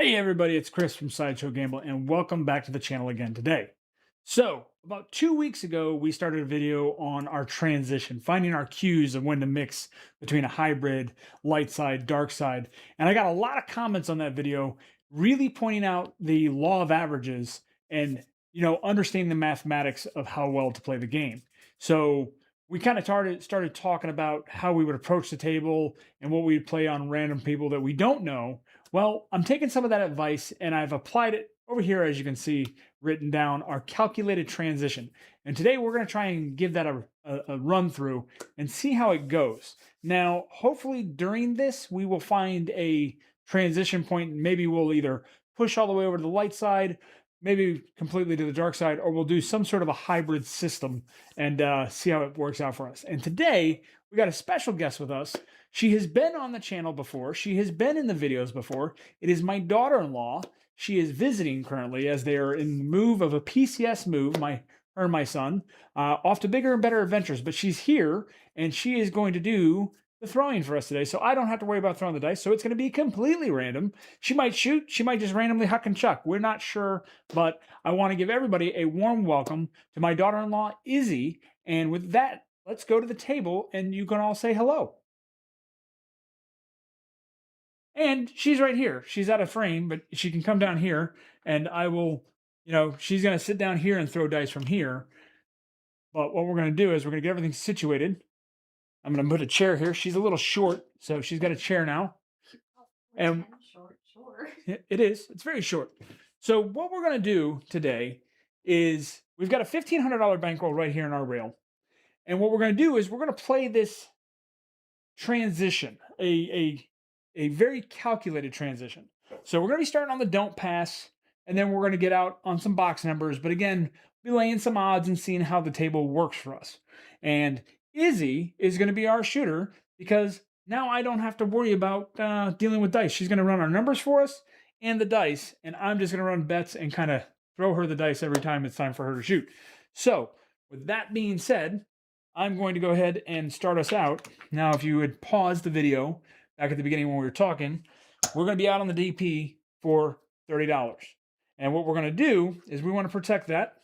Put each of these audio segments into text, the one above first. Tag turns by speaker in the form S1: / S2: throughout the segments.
S1: Hey everybody, it's Chris from SideshowGamble and welcome back to the channel again today. So, about 2 weeks ago, we started a video on our transition, finding our cues of when to mix between a hybrid, light side, dark side. And I got a lot of comments on that video, really pointing out the law of averages and, understanding the mathematics of how well to play the game. So, we kind of started talking about how we would approach the table and what we'd play on random people that we don't know. Well, I'm taking some of that advice and I've applied it over here, as you can see, written down our calculated transition. And today we're going to try and give that a run through and see how it goes. Now, hopefully during this, we will find a transition point. Maybe we'll either push all the way over to the light side, maybe completely to the dark side, or we'll do some sort of a hybrid system and see how it works out for us. And today we got a special guest with us. She has been on the channel before. She has been in the videos before. It is my daughter-in-law. She is visiting currently as they are in the move of a PCS move, her and my son, off to bigger and better adventures. But she's here and she is going to do the throwing for us today. So I don't have to worry about throwing the dice. So it's going to be completely random. She might shoot. She might just randomly huck and chuck. We're not sure, but I want to give everybody a warm welcome to my daughter-in-law, Izzy. And with that, let's go to the table and you can all say hello. And she's right here. She's out of frame, but she can come down here and I will, she's going to sit down here and throw dice from here. But what we're going to do is we're going to get everything situated. I'm going to put a chair here. She's a little short, so she's got a chair now. And short. It is. It's very short. So what we're going to do today is we've got a $1,500 bankroll right here in our rail. And what we're going to do is we're going to play this transition, a very calculated transition. So we're going to be starting on the don't pass, and then we're going to get out on some box numbers. But again, be laying some odds and seeing how the table works for us. And Izzy is going to be our shooter because now I don't have to worry about dealing with dice. She's going to run our numbers for us and the dice, and I'm just going to run bets and kind of throw her the dice every time it's time for her to shoot. So with that being said, I'm going to go ahead and start us out. Now, if you would pause the video back at the beginning when we were talking, we're going to be out on the DP for $30. And what we're going to do is we want to protect that.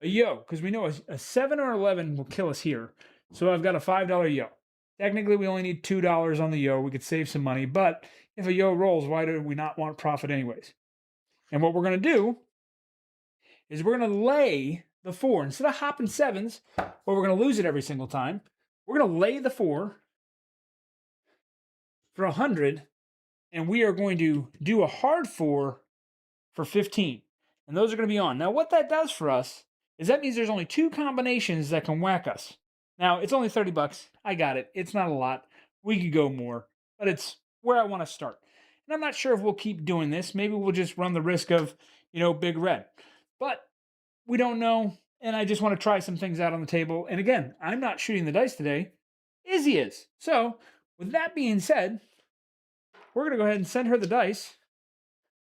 S1: A yo, because we know a 7 or 11 will kill us here. So I've got a $5 yo. Technically, we only need $2 on the yo. We could save some money. But if a yo rolls, why do we not want profit anyways? And what we're going to do is we're going to lay the 4. Instead of hopping 7s, or we're going to lose it every single time, we're going to lay the 4 for 100, and we are going to do a hard 4 for 15. And those are going to be on. Now, what that does for us is that means there's only 2 combinations that can whack us. Now, it's only 30 bucks. I got it. It's not a lot. We could go more, but it's where I want to start. And I'm not sure if we'll keep doing this. Maybe we'll just run the risk of, big red. But we don't know, and I just want to try some things out on the table. And again, I'm not shooting the dice today. Izzy is. So, with that being said, we're going to go ahead and send her the dice.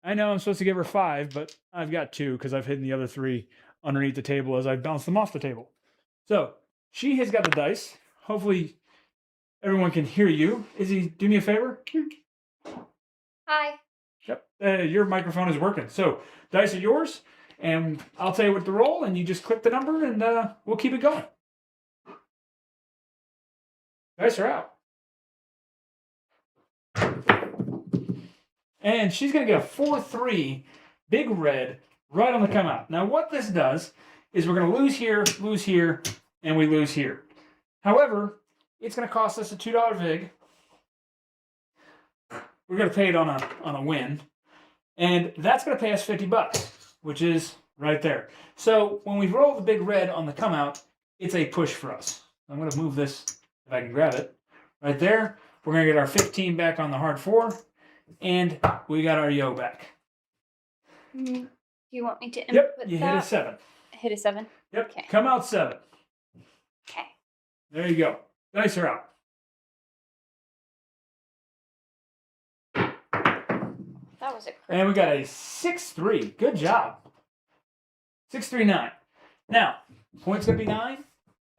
S1: I know I'm supposed to give her 5, but I've got 2 because I've hidden the other 3 underneath the table as I've bounced them off the table. So she has got the dice. Hopefully everyone can hear you. Izzy, do me a favor.
S2: Hi.
S1: Yep, your microphone is working. So dice are yours, and I'll tell you what to roll, and you just click the number, and we'll keep it going. Dice are out. And she's going to get a 4-3 big red right on the come out. Now, what this does is we're going to lose here, and we lose here. However, it's going to cost us a $2 vig. We're going to pay it on a win. And that's going to pay us 50 bucks, which is right there. So when we roll the big red on the come out, it's a push for us. I'm going to move this if I can grab it. Right there. We're going to get our 15 back on the hard 4. And we got our yo back.
S2: Do you want me to input
S1: Yep, you
S2: that?
S1: hit a 7.
S2: Hit a 7?
S1: Yep,
S2: Okay.
S1: come out 7.
S2: Okay.
S1: There you go. Dice are out.
S2: That was a crit.
S1: And we got a 6-3. Good job. 6-3-9. Now, point's going to be 9.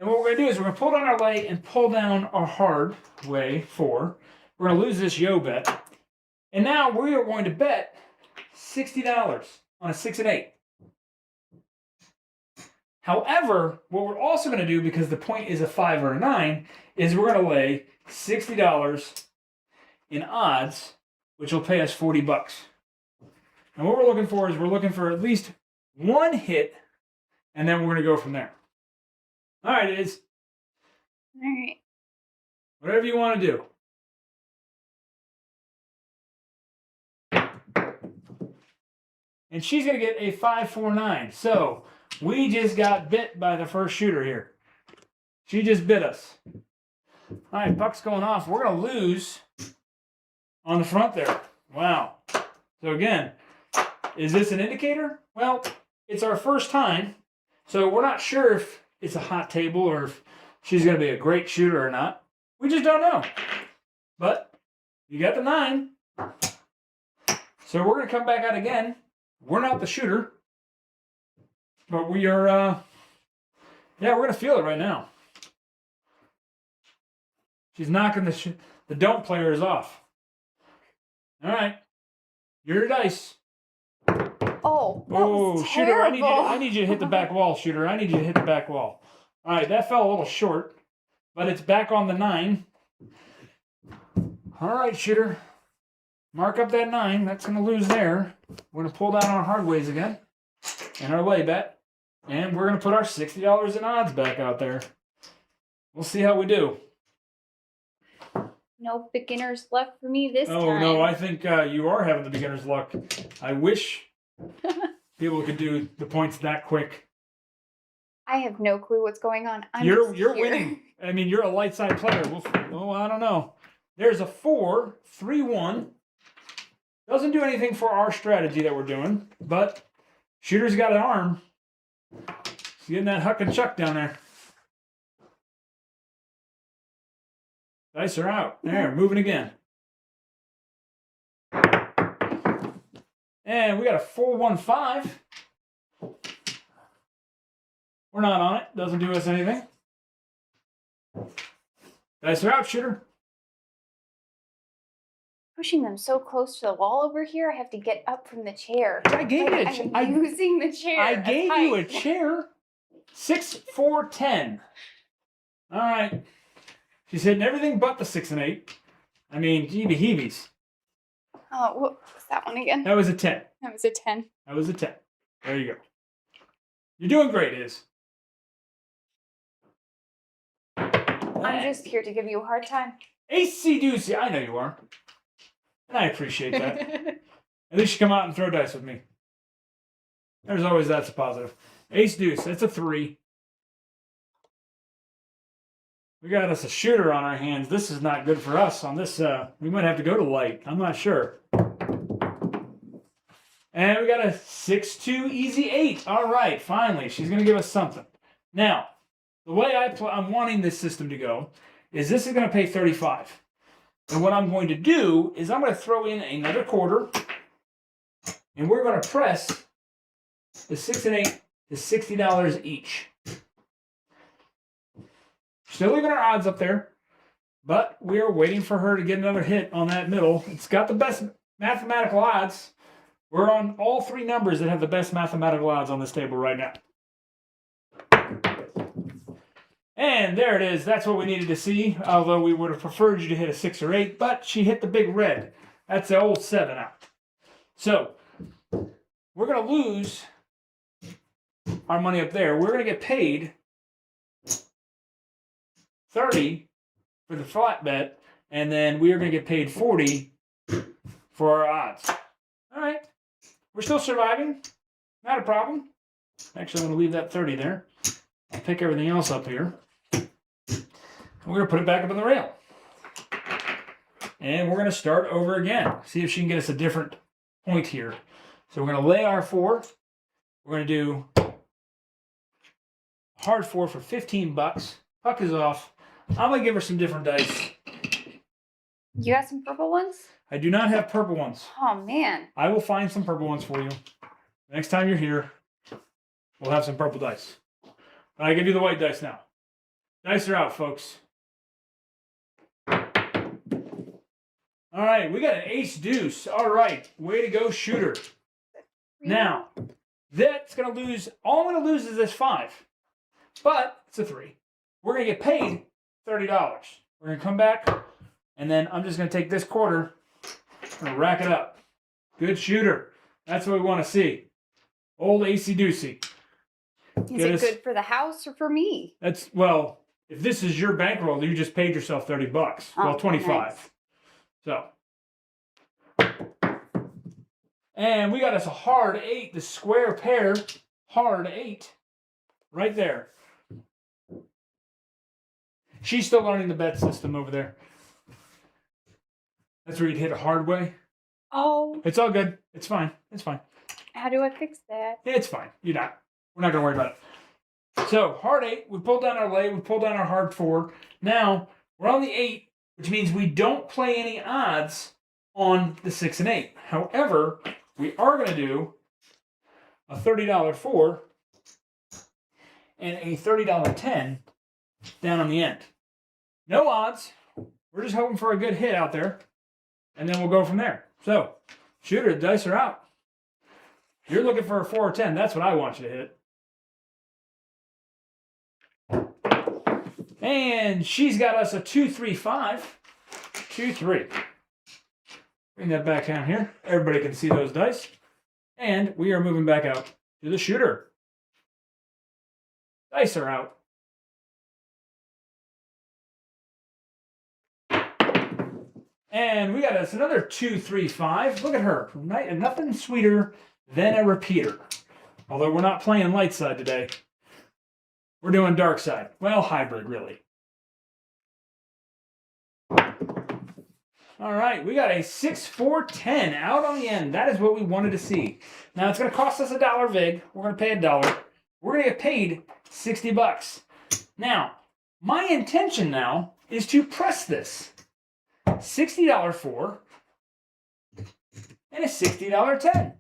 S1: And what we're going to do is we're going to pull down our lay and pull down our hard way 4. We're going to lose this yo bet. And now we are going to bet $60 on a 6 and 8. However, what we're also going to do, because the point is a 5 or a 9, is we're going to lay $60 in odds, which will pay us $40. And what we're looking for is we're looking for at least one hit, and then we're going to go from there. All right, it is.
S2: All right.
S1: Whatever you want to do. And she's going to get a 549. So we just got bit by the first shooter here. She just bit us. All right, puck's going off. We're going to lose on the front there. Wow. So again, is this an indicator? Well, it's our first time. So we're not sure if it's a hot table or if she's going to be a great shooter or not. We just don't know. But you got the 9. So we're going to come back out again. We're not the shooter. But we are, yeah, we're going to feel it right now. She's knocking the don't players off. All right. Your dice.
S2: Oh, that was
S1: shooter,
S2: terrible.
S1: I need you to hit the back wall, shooter. I need you to hit the back wall. All right, that fell a little short, but it's back on the 9. All right, shooter. Mark up that 9. That's going to lose there. We're going to pull down our hardways again and our lay bet. And we're going to put our $60 in odds back out there. We'll see how we do.
S2: No beginner's luck for me this time.
S1: Oh, no, I think you are having the beginner's luck. I wish people could do the points that quick.
S2: I have no clue what's going on.
S1: You're
S2: here.
S1: winning. I mean, you're a light side player. I don't know. There's a 4, 3, 1. Doesn't do anything for our strategy that we're doing, but shooter's got an arm. He's getting that huck and chuck down there. Dice are out. There, moving again. And we got a 4-1-5. We're not on it. Doesn't do us anything. Dice are out, shooter.
S2: Pushing them so close to the wall over here, I have to get up from the chair.
S1: I gave you a chair.
S2: I'm using the chair.
S1: I gave you a
S2: height.
S1: chair. 6, 4, 10. All right. She's hitting everything but the 6 and 8. I mean, heebie-heebies.
S2: Oh, what was that one again?
S1: That was a 10.
S2: That was a 10.
S1: That was a 10. There you go. You're doing great, Iz.
S2: I'm just here to give you a hard time.
S1: AC Deucey. I know you are. And I appreciate that. At least you come out and throw dice with me. There's always that's a positive. Ace Deuce. That's a 3. We got us a shooter on our hands. This is not good for us. On this, we might have to go to light. I'm not sure. And we got a 6-2 easy 8. All right, finally, she's going to give us something. Now, the way I'm wanting this system to go is this is going to pay 35. And what I'm going to do is I'm going to throw in another quarter, and we're going to press the 6 and 8 to $60 each. Still leaving our odds up there, but we are waiting for her to get another hit on that middle. It's got the best mathematical odds. We're on all 3 numbers that have the best mathematical odds on this table right now. And there it is. That's what we needed to see, although we would have preferred you to hit a 6 or 8, but she hit the big red. That's the old 7 out. So we're going to lose our money up there. We're going to get paid 30 for the flat bet, and then we are going to get paid 40 for our odds. All right. We're still surviving. Not a problem. Actually, I'm going to leave that 30 there. I'll pick everything else up here. We're going to put it back up on the rail. And we're going to start over again. See if she can get us a different point here. So we're going to lay our 4. We're going to do hard 4 for $15. Puck is off. I'm going to give her some different dice.
S2: You got some purple ones?
S1: I do not have purple ones.
S2: Oh, man.
S1: I will find some purple ones for you. Next time you're here, we'll have some purple dice. But I give you the white dice now. Dice are out, folks. All right, we got an ace deuce. All right, way to go, shooter. Now, that's going to lose. All I'm going to lose is this 5. But it's a 3. We're going to get paid $30. We're going to come back, and then I'm just going to take this quarter and rack it up. Good shooter. That's what we want to see. Old AC Doocy.
S2: Is it good for the house or for me?
S1: That's, well, if this is your bankroll, you just paid yourself $30. Well, 25.
S2: Nice.
S1: So. And we got us a hard 8, the square pair, hard 8, right there. She's still learning the bet system over there. That's where you'd hit a Hardway.
S2: Oh.
S1: It's all good. It's fine. It's fine.
S2: How do I fix that?
S1: It's fine. We're not going to worry about it. So, hard 8. We pulled down our lay. We pulled down our hard 4. Now, we're on the 8, which means we don't play any odds on the 6 and 8. However, we are going to do a $30 4 and a $30 10 down on the end. No odds. We're just hoping for a good hit out there. And then we'll go from there. So, shooter, the dice are out. You're looking for a 4 or 10. That's what I want you to hit. And she's got us a 2, 3, 5. 2, 3. Bring that back down here. Everybody can see those dice. And we are moving back out to the shooter. Dice are out. And we got us another 2, 3, 5. Look at her. Nothing sweeter than a repeater. Although we're not playing Lightside today. We're doing Darkside. Well, hybrid, really. All right, we got a 6, 4, 10 out on the end. That is what we wanted to see. Now, it's going to cost us $1 vig. We're going to pay $1. We're going to get paid $60. Now, my intention now is to press this. $60 4 and a $60 10.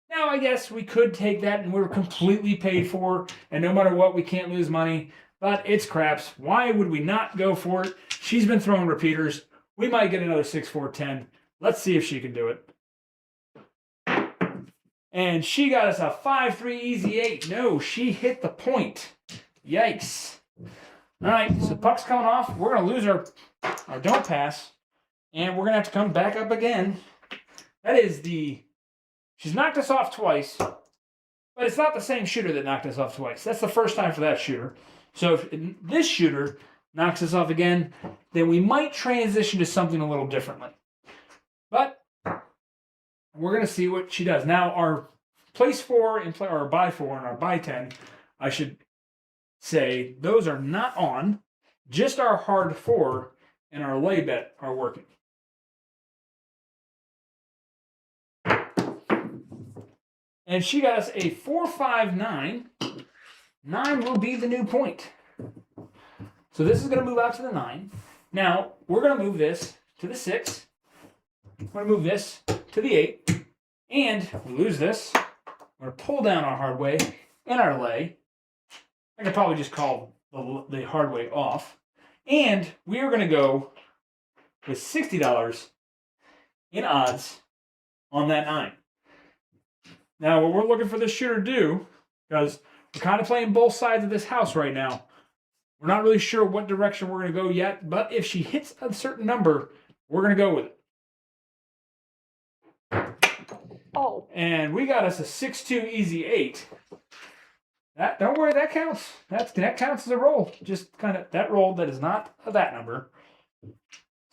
S1: Now, I guess we could take that and we're completely paid for, and no matter what, we can't lose money, but it's craps. Why would we not go for it? She's been throwing repeaters. We might get another 6, 4, 10. Let's see if she can do it. And she got us a 5, 3, easy 8. No, she hit the point. Yikes. All right, so puck's coming off. We're going to lose our don't pass. And we're going to have to come back up again. That is she's knocked us off twice. But it's not the same shooter that knocked us off twice. That's the first time for that shooter. So if this shooter knocks us off again, then we might transition to something a little differently. But we're going to see what she does. Now, our place 4 and our buy 4 and our buy 10, I should say, those are not on. Just our hard 4 and our lay bet are working. And she got us a 4, 5, 9. 9 will be the new point. So this is going to move out to the 9. Now, we're going to move this to the 6. We're going to move this to the 8. And we lose this. We're going to pull down our Hardway and our lay. I could probably just call the Hardway off. And we are going to go with $60 in odds on that 9. Now, what we're looking for this shooter to do, because we're kind of playing both sides of this house right now. We're not really sure what direction we're going to go yet, but if she hits a certain number, we're going to go with it.
S2: Oh.
S1: And we got us a 6, 2, easy 8. Don't worry, that counts. That counts as a roll. Just kind of that roll that is not that number.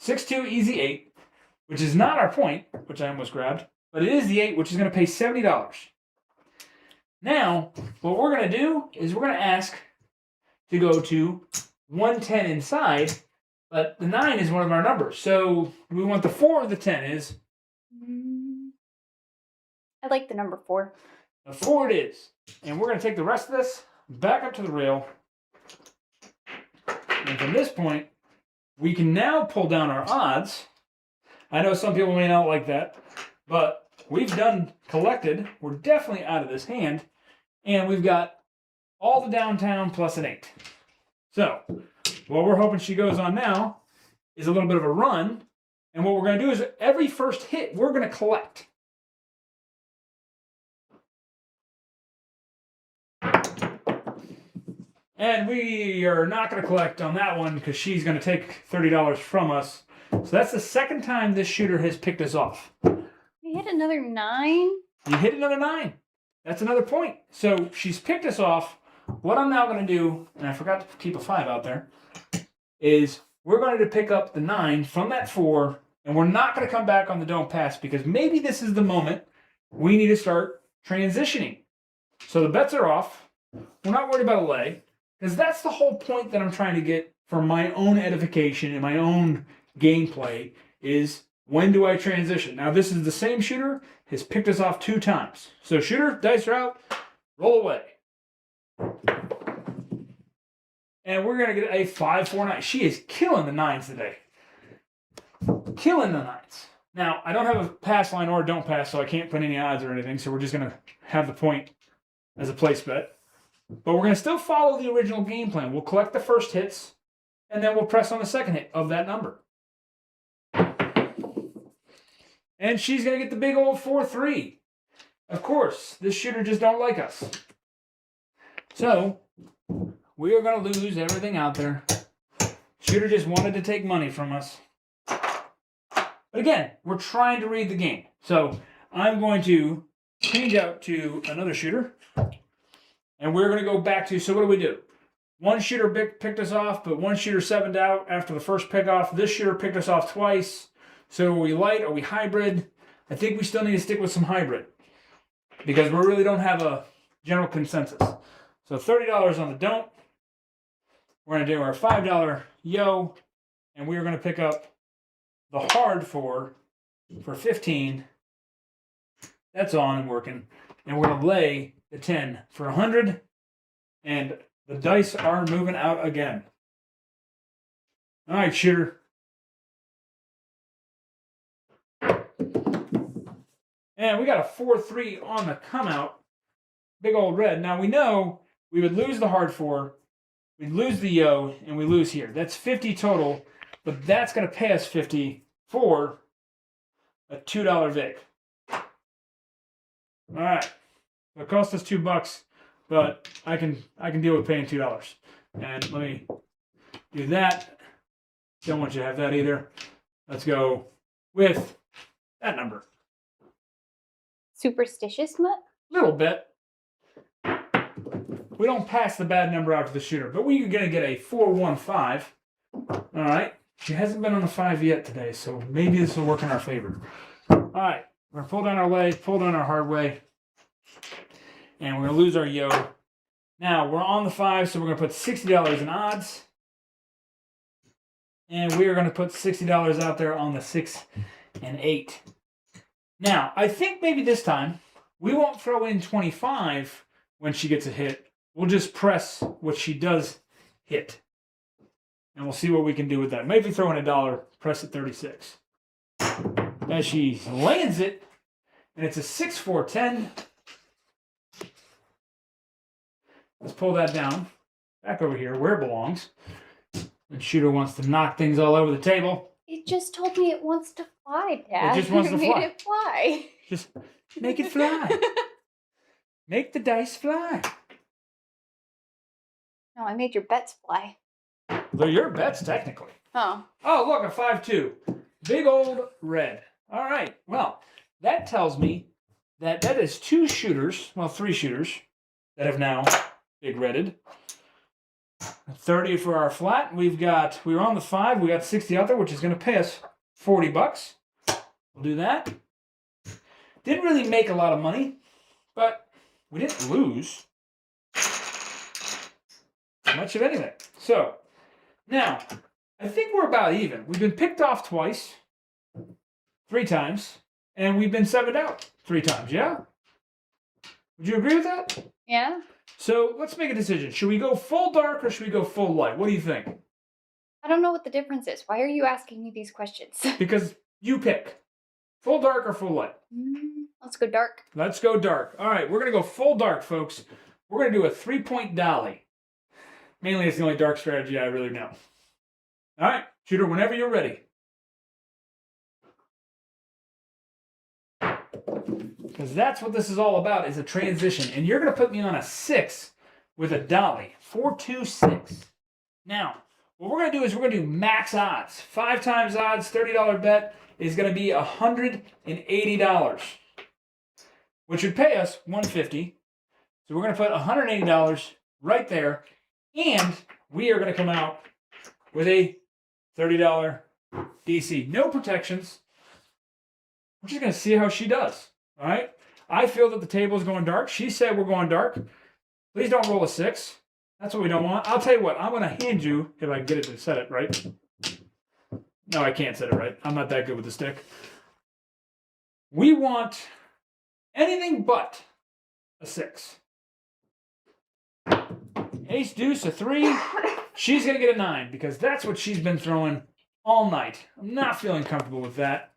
S1: 6, 2, easy 8, which is not our point, which I almost grabbed. But it is the 8, which is going to pay $70. Now, what we're going to do is we're going to ask to go to 110 inside, but the 9 is one of our numbers. So we want the 4 or the 10 is?
S2: I like the number 4.
S1: The 4 it is. And we're going to take the rest of this back up to the rail. And from this point, we can now pull down our odds. I know some people may not like that, but we've done collected. We're definitely out of this hand. And we've got all the downtown plus an 8. So, what we're hoping she goes on now is a little bit of a run. And what we're going to do is every first hit, we're going to collect. And we are not going to collect on that one because she's going to take $30 from us. So that's the second time this shooter has picked us off.
S2: You hit another 9?
S1: You hit another 9. That's another point. So she's picked us off. What I'm now going to do, and I forgot to keep a 5 out there, is we're going to pick up the 9 from that 4, and we're not going to come back on the don't pass because maybe this is the moment we need to start transitioning. So the bets are off. We're not worried about a lay because that's the whole point that I'm trying to get for my own edification and my own gameplay is when do I transition? Now this is the same shooter, has picked us off 2 times. So shooter, dice are out, roll away. And we're going to get a 5, 4, 9. She is killing the 9s today. Killing the 9s. Now, I don't have a pass line or a don't pass, so I can't put any odds or anything. So we're just going to have the point as a place bet. But we're going to still follow the original game plan. We'll collect the first hits, and then we'll press on the second hit of that number. And she's going to get the big old 4-3. Of course, this shooter just don't like us. So we are going to lose everything out there. Shooter just wanted to take money from us. But again, we're trying to read the game. So I'm going to change out to another shooter. And we're going to go back to, so what do we do? One shooter picked us off, but one shooter 7'd out after the first pick off. This shooter picked us off twice. So are we light? Are we hybrid? I think we still need to stick with some hybrid. Because we really don't have a general consensus. So $30 on the don't. We're going to do our $5 yo. And we are going to pick up the hard for 15. That's on and working. And we're going to lay the 10 for 100. And the dice are moving out again. All right, shooter. And we got a 4-3 on the come out. Big old red. Now we know we would lose the hard 4, we'd lose the yo, and we lose here. That's 50 total, but that's going to pay us 50 for a $2 Vic. All right. It cost us $2, but I can deal with paying $2. And let me do that. Don't want you to have that either. Let's go with that number.
S2: Superstitious much?
S1: Little bit. We don't pass the bad number out to the shooter, but we're going to get a 4-1-5. All right. She hasn't been on the 5 yet today, so maybe this will work in our favor. All right. We're going to pull down our lay, pull down our Hardway, and we're going to lose our yo. Now, we're on the 5, so we're going to put $60 in odds. And we are going to put $60 out there on the 6 and 8. Now, I think maybe this time we won't throw in 25 when she gets a hit. We'll just press what she does hit. And we'll see what we can do with that. Maybe throw in $1, press at 36. As she lands it, and it's a 6-4-10. Let's pull that down. Back over here where it belongs. And shooter wants to knock things all over the table.
S2: It just told me it wants to fly, Dad.
S1: It just wants to
S2: made
S1: fly.
S2: it fly.
S1: Just make it fly. Make the dice fly.
S2: No, I made your bets fly.
S1: They're your bets, technically.
S2: Oh.
S1: Oh, look, a 5-2. Big old red. All right. Well, that tells me that is 2 shooters, well, 3 shooters, that have now big redded. 30 for our flat. We were on the 5. We got 60 out there, which is going to pay us $40. We'll do that. Didn't really make a lot of money, but we didn't lose much of anything. So, now, I think we're about even. We've been picked off twice, 3 times, and we've been 7'd out 3 times, yeah? Would you agree with that?
S2: Yeah?
S1: So, let's make a decision. Should we go full dark or should we go full light? What do you think?
S2: I don't know what the difference is. Why are you asking me these questions?
S1: Because you pick. Full dark or full light?
S2: Let's go dark.
S1: Let's go dark. All right, we're going to go full dark, folks. We're going to do a 3-point dolly. Mainly, it's the only dark strategy I really know. All right, shooter, whenever you're ready. Because that's what this is all about, is a transition. And you're going to put me on a 6 with a dolly. 4, 2, 6. Now, what we're going to do is we're going to do max odds. 5 times odds, $30 bet is going to be $180, which would pay us $150. So we're going to put $180 right there, and we are going to come out with a $30 DC. No protections. We're just going to see how she does. All right? I feel that the table is going dark. She said we're going dark. Please don't roll a 6. That's what we don't want. I'll tell you what. I'm going to hand you, if I can get it to set it right. No, I can't set it right. I'm not that good with the stick. We want anything but a 6. Ace, deuce, a 3. She's going to get a 9 because that's what she's been throwing all night. I'm not feeling comfortable with that.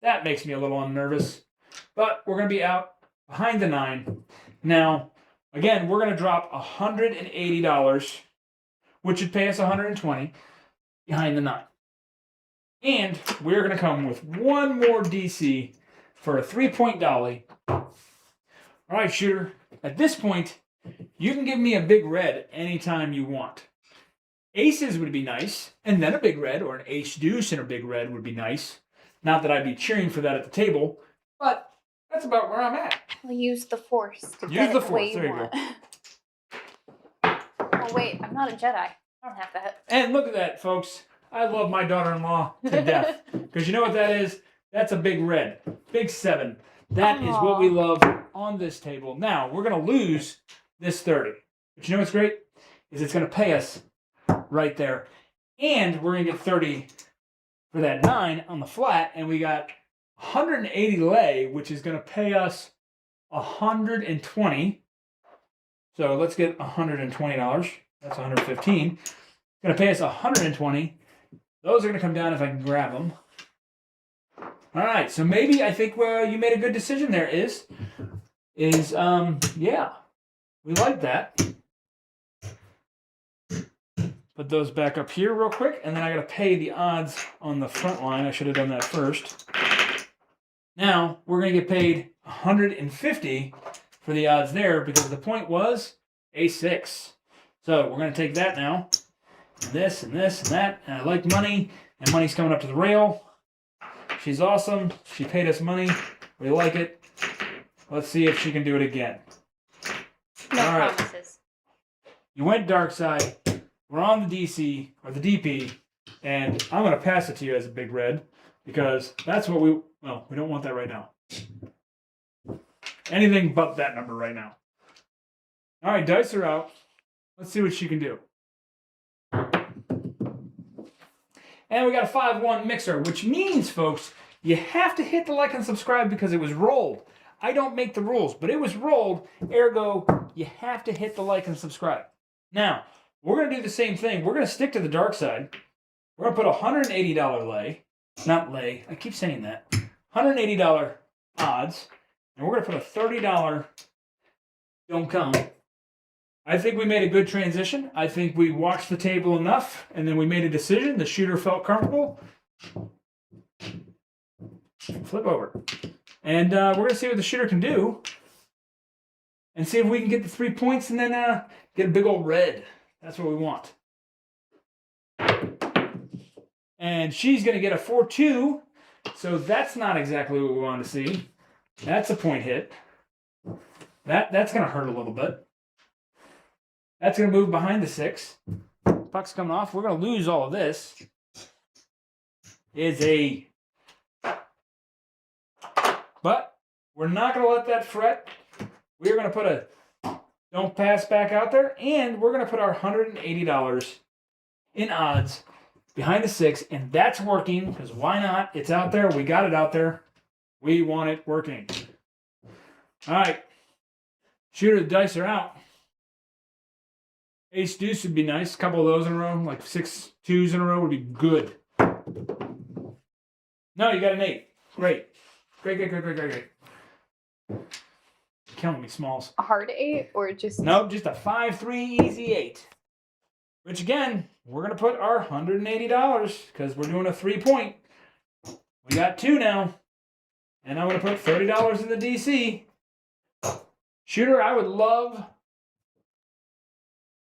S1: That makes me a little unnervous. But we're going to be out behind the 9. Now, again, we're going to drop $180, which would pay us $120 behind the 9. And we're going to come with one more DC for a 3-point dolly. All right, shooter. At this point, you can give me a big red anytime you want. Aces would be nice, and then a big red, or an ace deuce and a big red would be nice. Not that I'd be cheering for that at the table, but that's about where I'm at.
S2: I'll use the force to
S1: Use
S2: get
S1: the
S2: it the
S1: force.
S2: way you
S1: There you
S2: want. Oh wait, I'm not a Jedi. I don't have that.
S1: And look at that, folks. I love my daughter-in-law to death. Because you know what that is? That's a big red. Big 7. That is what we love on this table. Now, we're going to lose this 30. But you know what's great? Is it's going to pay us right there. And we're going to get 30 for that 9 on the flat. And we got 180 lay, which is going to pay us 120. So let's get $120. That's 115. It's going to pay us 120. Those are going to come down if I can grab them. All right, so maybe I think you made a good decision there, yeah, we like that. Put those back up here real quick, and then I got to pay the odds on the front line. I should have done that first. Now, we're going to get paid $150 for the odds there because the point was a 6. So we're going to take that now. This and this and that. And I like money, and money's coming up to the rail. She's awesome. She paid us money. We like it. Let's see if she can do it again.
S2: No
S1: All right.
S2: promises.
S1: You went Darkside. We're on the DC, or the DP, and I'm going to pass it to you as a big red because that's what we don't want that right now. Anything but that number right now. All right, dice are out. Let's see what she can do. And we got a 5-1 mixer, which means, folks, you have to hit the like and subscribe because it was rolled. I don't make the rules, but it was rolled. Ergo, you have to hit the like and subscribe. Now, we're going to do the same thing. We're going to stick to the dark side. We're going to put $180 lay. Not lay. I keep saying that. $180 odds. And we're going to put a $30 don't come. I think we made a good transition. I think we watched the table enough, and then we made a decision. The shooter felt comfortable. Flip over. And we're going to see what the shooter can do. And see if we can get the 3 points and then get a big old red. That's what we want. And she's going to get a 4-2. So that's not exactly what we want to see. That's a point hit. That's going to hurt a little bit. That's going to move behind the 6. Puck's coming off. We're going to lose all of this. But we're not going to let that fret. We're going to put a don't pass back out there. And we're going to put our $180 in odds behind the 6. And that's working because why not? It's out there. We got it out there. We want it working. All right. Shooter, the dice are out. Ace deuce would be nice. A couple of those in a row, like 6 2s in a row would be good. No, you got an 8. Great. Great. Killing me, Smalls.
S2: A hard 8 or just...
S1: Nope, just a 5-3 easy 8. Which again, we're going to put our $180 because we're doing a 3-point. We got 2 now. And I'm going to put $30 in the DC. Shooter, I would love,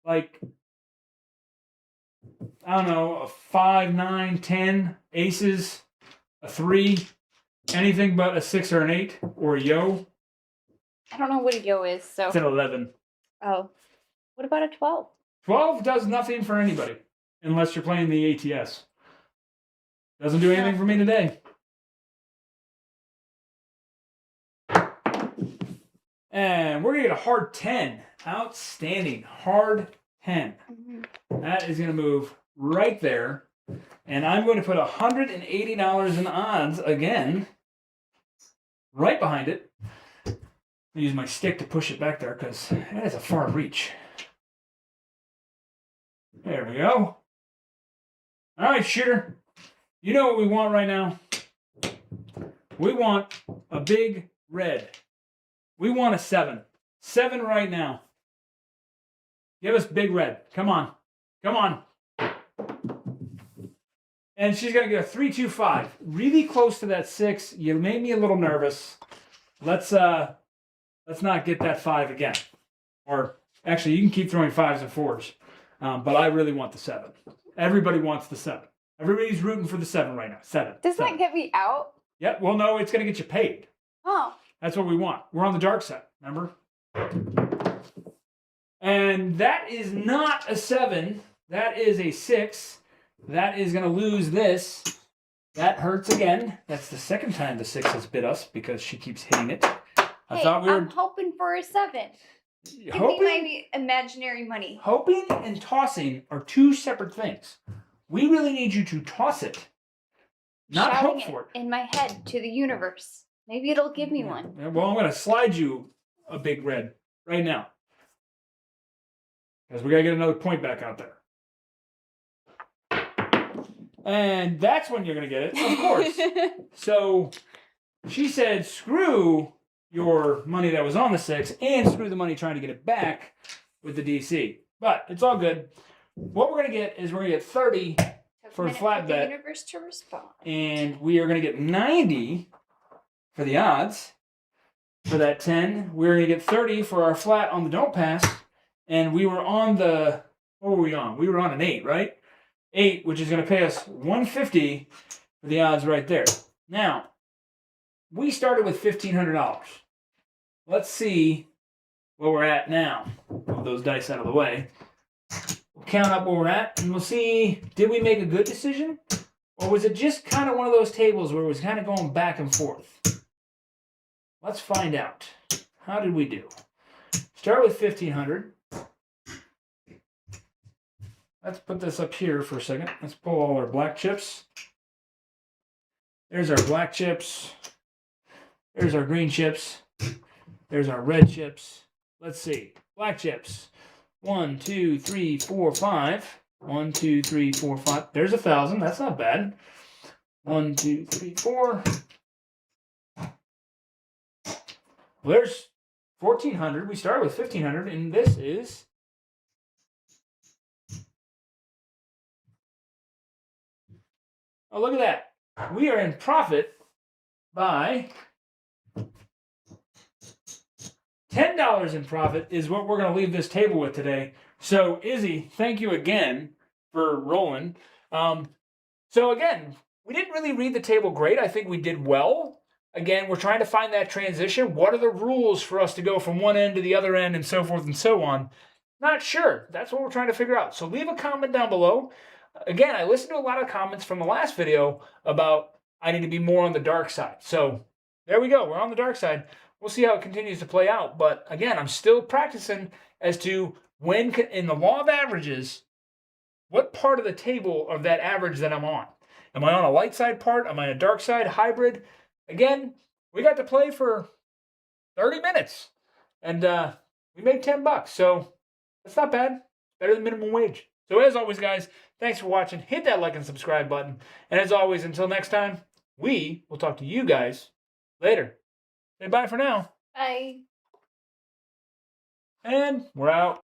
S1: like, I don't know, a 5, 9, 10 aces, a 3, anything but a 6 or an 8 or a yo.
S2: I don't know what a yo is, so.
S1: It's an 11.
S2: Oh. What about a 12?
S1: 12 does nothing for anybody unless you're playing the ATS. Doesn't do anything for me today. And we're going to get a hard 10. Outstanding. Hard 10.
S2: Mm-hmm.
S1: That is going to move right there. And I'm going to put $180 in odds again. Right behind it. I use my stick to push it back there because that is a far reach. There we go. All right, shooter. You know what we want right now? We want a big red. We want a 7. 7 right now. Give us big red. Come on. Come on. And she's going to get a 3-2-5. Really close to that 6. You made me a little nervous. Let's not get that 5 again. Or actually, you can keep throwing 5s and 4s. But I really want the 7. Everybody wants the 7. Everybody's rooting for the 7 right now. 7.
S2: Does
S1: 7.
S2: that get me out?
S1: Yep. Well, no, it's going to get you paid.
S2: Oh.
S1: That's what we want. We're on the dark side, remember? And that is not a 7. That is a 6. That is going to lose this. That hurts again. That's the second time the 6 has bit us because she keeps hitting it.
S2: I'm hoping for a 7. Give me my imaginary money.
S1: Hoping and tossing are two separate things. We really need you to toss it, not
S2: Shouting
S1: hope for it.
S2: In my head to the universe. Maybe it'll give me one.
S1: Well, I'm going to slide you a big red right now. Because we got to get another point back out there. And that's when you're going to get it, of course. So she said, screw your money that was on the 6 and screw the money trying to get it back with the DC. But it's all good. What we're going to get is we're going to get 30 for a flat bet.
S2: The universe to respond.
S1: And we are going to get 90 for the odds. For that 10, we're going to get 30 for our flat on the don't pass. And we were on the, what were we on? We were on an 8, right? 8, which is going to pay us 150 for the odds right there. Now, we started with $1,500. Let's see where we're at now. Move those dice out of the way. We'll count up where we're at, and we'll see, did we make a good decision? Or was it just kind of one of those tables where it was kind of going back and forth? Let's find out. How did we do? Start with 1,500. Let's put this up here for a second. Let's pull all our black chips. There's our black chips. There's our green chips. There's our red chips. Let's see. Black chips. 1, 2, 3, 4, 5. 1, 2, 3, 4, 5. There's 1,000. That's not bad. 1, 2, 3, 4. Well, there's 1,400. We started with 1,500, and this is oh, look at that. We are in profit by $10 in profit is what we're going to leave this table with today. So, Izzy, thank you again for rolling. So, again, we didn't really read the table great. I think we did well. Again, we're trying to find that transition. What are the rules for us to go from one end to the other end and so forth and so on? Not sure. That's what we're trying to figure out. So, leave a comment down below. Again, I listened to a lot of comments from the last video about I need to be more on the dark side. So there we go. We're on the dark side. We'll see how it continues to play out. But again, I'm still practicing as to when, in the law of averages, what part of the table of that average that I'm on. Am I on a light side part? Am I a dark side hybrid? Again, we got to play for 30 minutes. And we made $10. So that's not bad. Better than minimum wage. So as always, guys, thanks for watching. Hit that like and subscribe button. And as always, until next time, we will talk to you guys later. Say bye for now.
S2: Bye.
S1: And we're out.